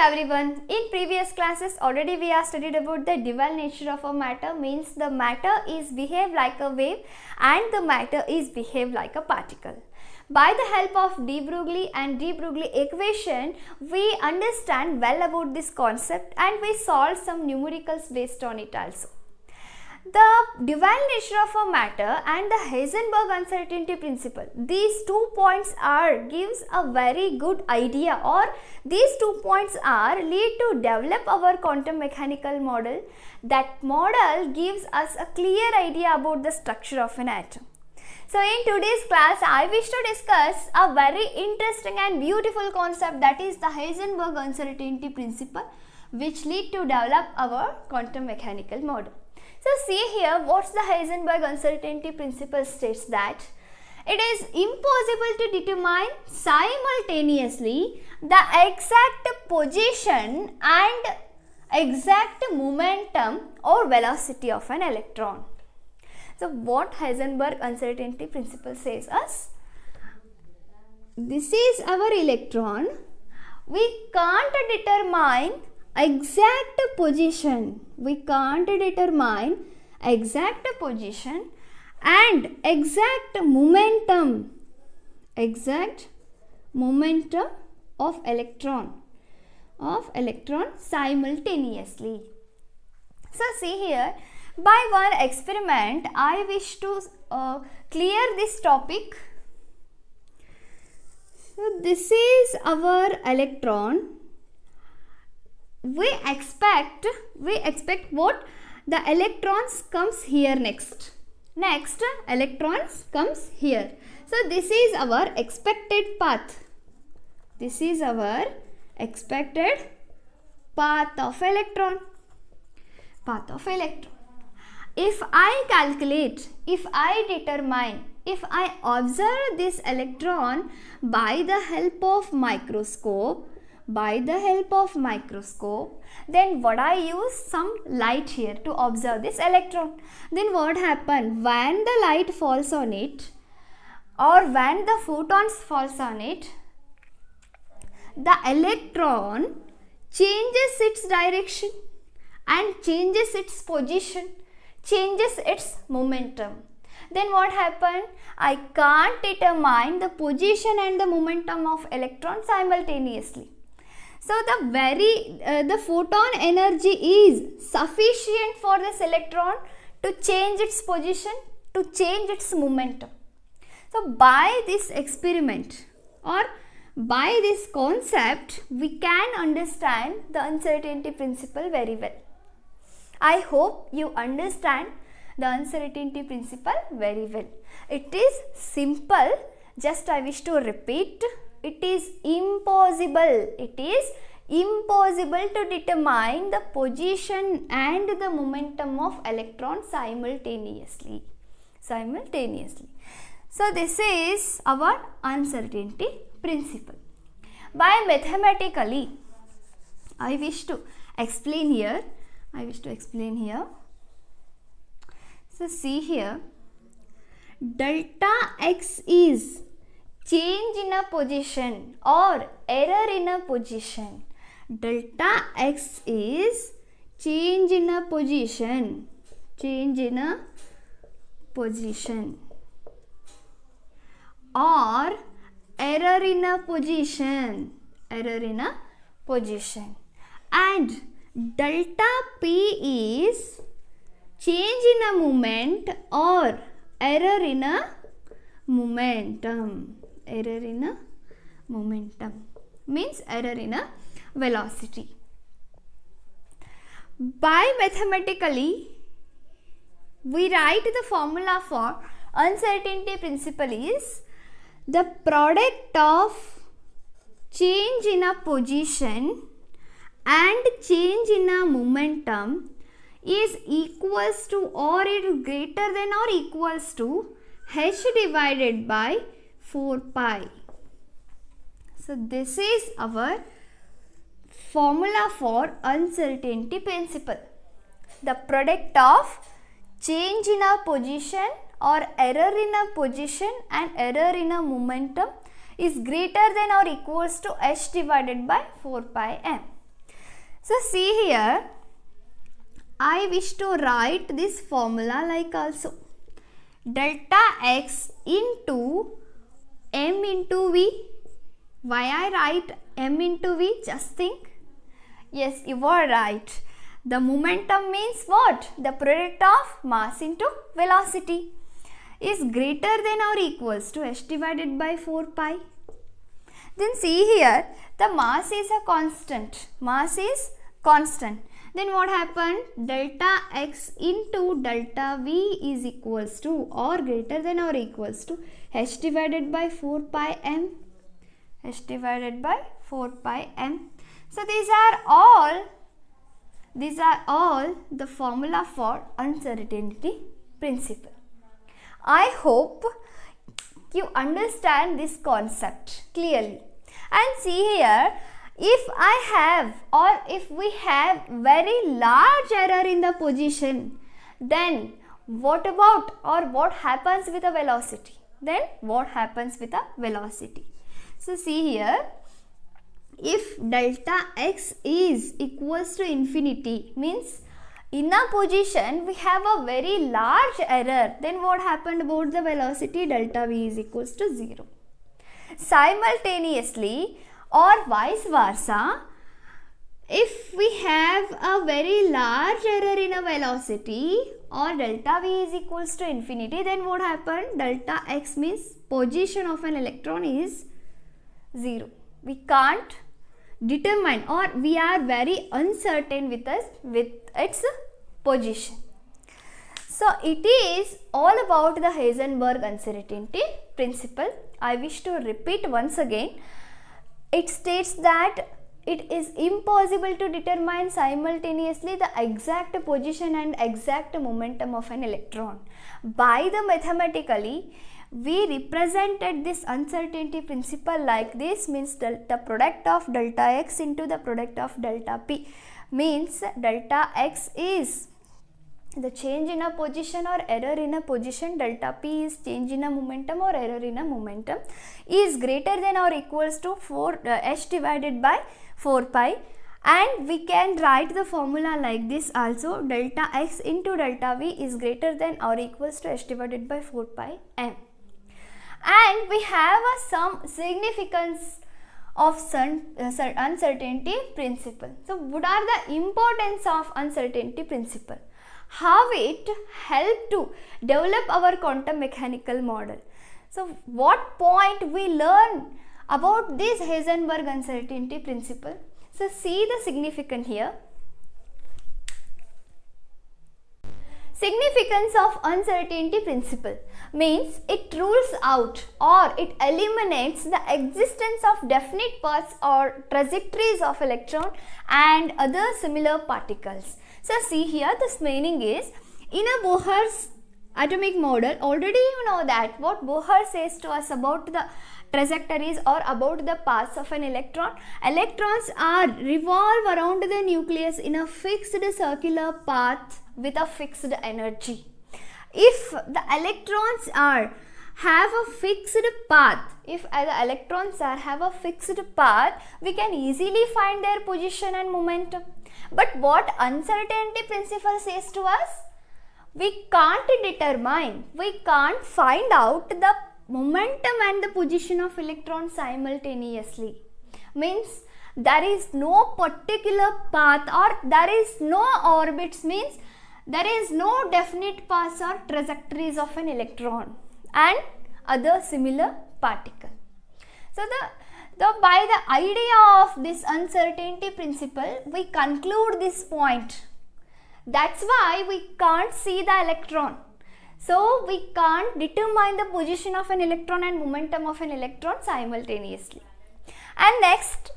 everyone. In previous classes already we have studied about the dual nature of a matter, means the matter is behave like a wave and the matter is behave like a particle. By the help of de Broglie and de Broglie equation, we understand well about this concept and we solve some numericals based on it also. The dual nature of a matter and the Heisenberg uncertainty principle, these 2 points gives a very good idea, or these 2 points lead to develop our quantum mechanical model. That model gives us a clear idea about the structure of an atom. So in today's class, I wish to discuss a very interesting and beautiful concept, that is the Heisenberg uncertainty principle, which lead to develop our quantum mechanical model. So see here, what's the Heisenberg uncertainty principle states that it is impossible to determine simultaneously the exact position and exact momentum or velocity of an electron. So what Heisenberg uncertainty principle says us? This is our electron. We can't determine exact position. We can't determine exact position and exact momentum of electron simultaneously. So see here, by one experiment I wish to clear this topic. So this is our electron. We expect what? The electrons comes here next. Next electrons comes here. So this is our expected path. This is our expected path of electron. If I calculate, if I determine, if I observe this electron by the help of microscope, then what I use? Some light here to observe this electron. Then what happen? When the light falls on it, or when the photons falls on it, the electron changes its direction and changes its position, changes its momentum. Then what happened? I can't determine the position and the momentum of electron simultaneously. So the photon energy is sufficient for this electron to change its position, to change its momentum. So by this experiment or by this concept, we can understand the uncertainty principle very well. I hope you understand the uncertainty principle very well. It is simple, just I wish to repeat. It is impossible to determine the position and the momentum of electron simultaneously. So this is our uncertainty principle. By mathematically, I wish to explain here. So see here, delta x is change in a position or error in a position. Delta x is change in a position, or error in a position, and delta p is change in a moment or error in a momentum. Means error in a velocity. By mathematically, we write the formula for uncertainty principle is the product of change in a position and change in a momentum is equals to or is greater than or equals to h divided by 4 pi. So this is our formula for uncertainty principle. The product of change in a position or error in a position and error in a momentum is greater than or equals to h divided by 4 pi m. So see here, I wish to write this formula like also delta x into m into v. Why I write m into v? Just think. Yes, you are right. The momentum means what? The product of mass into velocity is greater than or equals to h divided by 4 pi. Then see here, the mass is a constant. Mass is constant. Then what happened? Delta x into delta v is equals to or greater than or equals to h divided by 4 pi m. H divided by 4 pi m. So these are all the formula for uncertainty principle. I hope you understand this concept clearly. And see here, if I have or if we have very large error in the position, then what about or what happens with the velocity? Then what happens with the velocity? So see here, if delta x is equals to infinity, means in a position we have a very large error, then what happened about the velocity? Delta v is equals to 0. Simultaneously or vice versa, if we have a very large error in a velocity or delta v is equals to infinity, then what happened? Delta x means position of an electron is 0. We can't determine or we are very uncertain with its position. So it is all about the Heisenberg uncertainty principle. I wish to repeat once again. It states that it is impossible to determine simultaneously the exact position and exact momentum of an electron. By the mathematically, we represented this uncertainty principle like this, means the product of delta x into the product of delta p, means delta x is the change in a position or error in a position, delta p is change in a momentum or error in a momentum, is greater than or equals to h divided by 4 pi, and we can write the formula like this also, delta x into delta v is greater than or equals to h divided by 4 pi m. And we have some significance of uncertainty principle. So what are the importance of uncertainty principle? How it help to develop our quantum mechanical model. So what point we learn about this Heisenberg uncertainty principle? So see the significance here. Significance of uncertainty principle means it rules out or it eliminates the existence of definite paths or trajectories of electron and other similar particles. So see here, this meaning is, in a Bohr's atomic model, already you know that what Bohr says to us about the trajectories or about the paths of an electron. Electrons are revolve around the nucleus in a fixed circular path with a fixed energy. If the electrons have a fixed path, we can easily find their position and momentum. But what uncertainty principle says to us? We can't determine, we can't find out the momentum and the position of electrons simultaneously. Means there is no particular path or there is no orbits, means there is no definite paths or trajectories of an electron and other similar particle. So by the idea of this uncertainty principle, we conclude this point. That's why we can't see the electron. So we can't determine the position of an electron and momentum of an electron simultaneously. And next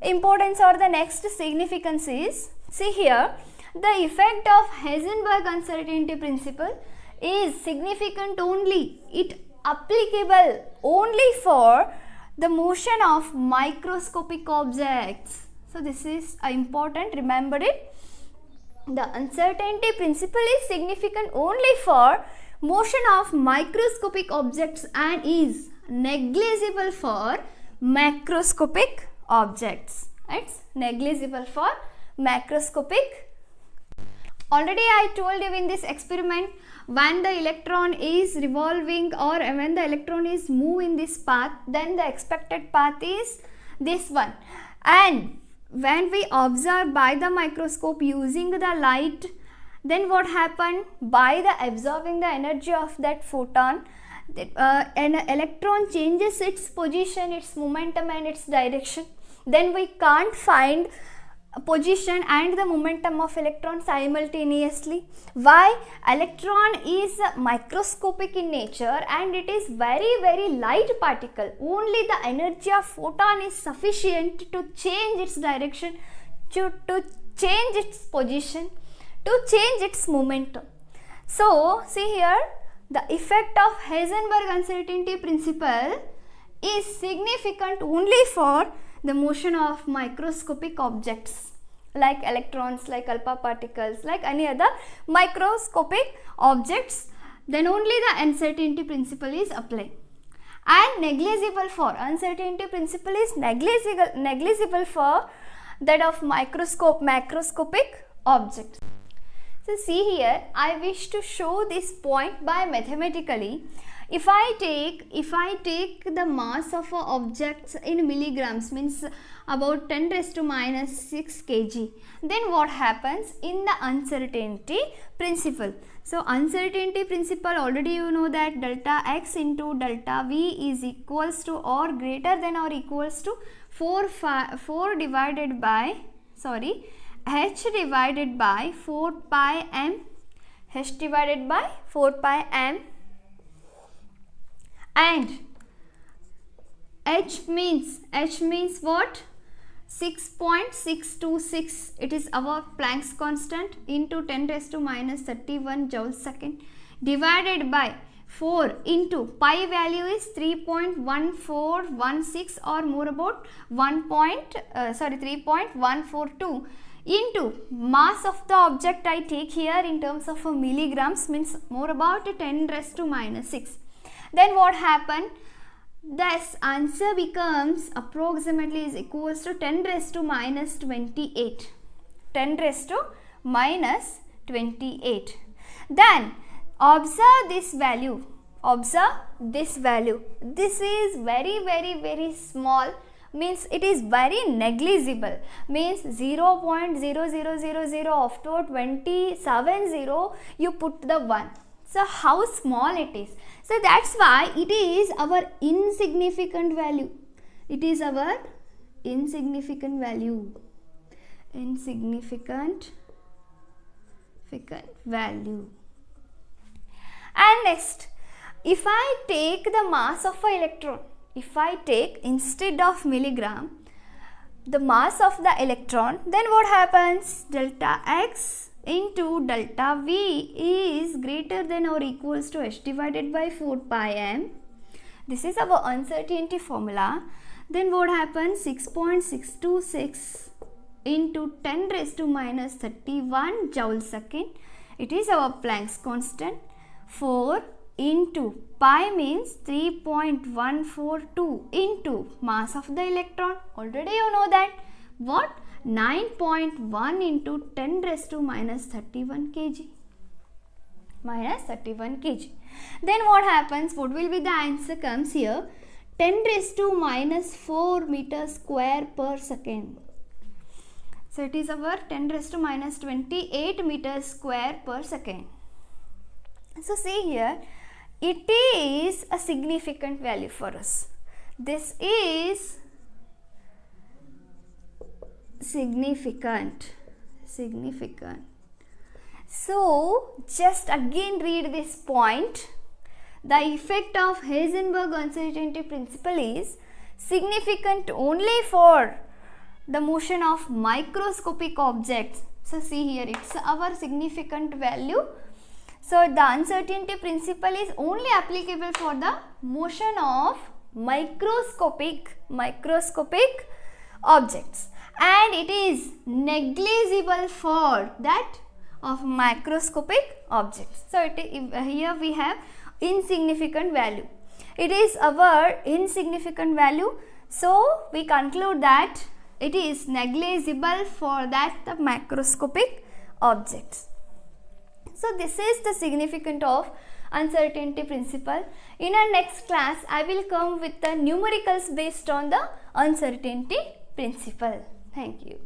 importance or the next significance is, see here, the effect of Heisenberg uncertainty principle is significant only, it applicable only for the motion of microscopic objects. So this is important, remember it. The uncertainty principle is significant only for motion of microscopic objects and is negligible for macroscopic objects. It's negligible for macroscopic. Already I told you in this experiment, when the electron is revolving or when the electron is moving in this path, then the expected path is this one. And when we observe by the microscope using the light, then what happened? By the absorbing the energy of that photon, an electron changes its position, its momentum and its direction. Then we can't find position and the momentum of electron simultaneously. Why? Electron is microscopic in nature and it is very light particle. Only the energy of photon is sufficient to change its direction, to change its position, to change its momentum. So see here, the effect of Heisenberg uncertainty principle is significant only for the motion of microscopic objects like electrons, like alpha particles, like any other microscopic objects. Then only the uncertainty principle is applied. And negligible for, uncertainty principle is negligible for that of macroscopic objects. So see here, I wish to show this point by mathematically. If I take the mass of objects in milligrams, means about 10 raised to minus 6 kg, then what happens in the uncertainty principle? So uncertainty principle, already you know that delta x into delta v is equals to or greater than or equals to h divided by 4 pi m, h divided by 4 pi m. And h means what? 6.626, it is our Planck's constant, into 10 raised to minus 31 joules second, divided by 4 into pi value is 3.1416 or more about 3.142 into mass of the object I take here in terms of milligrams, means more about 10 raised to minus 6. Then what happened? This answer becomes approximately is equals to 10 raised to minus 28. 10 raised to minus 28. Then observe this value. Observe this value. This is very small, means it is very negligible, means 0.0000 after 270 you put the 1. So how small it is. So that's why it is our insignificant value. It is our insignificant value. Insignificant value. And next, if I take the mass of an electron, if I take instead of milligram the mass of the electron, then what happens? Delta x into delta v is greater than or equals to h divided by 4 pi m. This is our uncertainty formula. Then what happens? 6.626 into 10 raised to minus 31 joule second. It is our Planck's constant. 4 into pi means 3.142 into mass of the electron. Already you know that. What? 9.1 into 10 raised to minus 31 kg. Minus 31 kg. Then what happens? What will be the answer comes here? 10 raised to minus 4 meters square per second. So it is our 10 raised to minus 28 meters square per second. So see here, it is a significant value for us. This is significant. So just again read this point. The effect of Heisenberg uncertainty principle is significant only for the motion of microscopic objects. So see here, it's our significant value. So the uncertainty principle is only applicable for the motion of microscopic objects, and it is negligible for that of macroscopic objects. So here we have insignificant value. It is our insignificant value. So we conclude that it is negligible for that the macroscopic objects. So this is the significance of uncertainty principle. In our next class, I will come with the numericals based on the uncertainty principle. Thank you.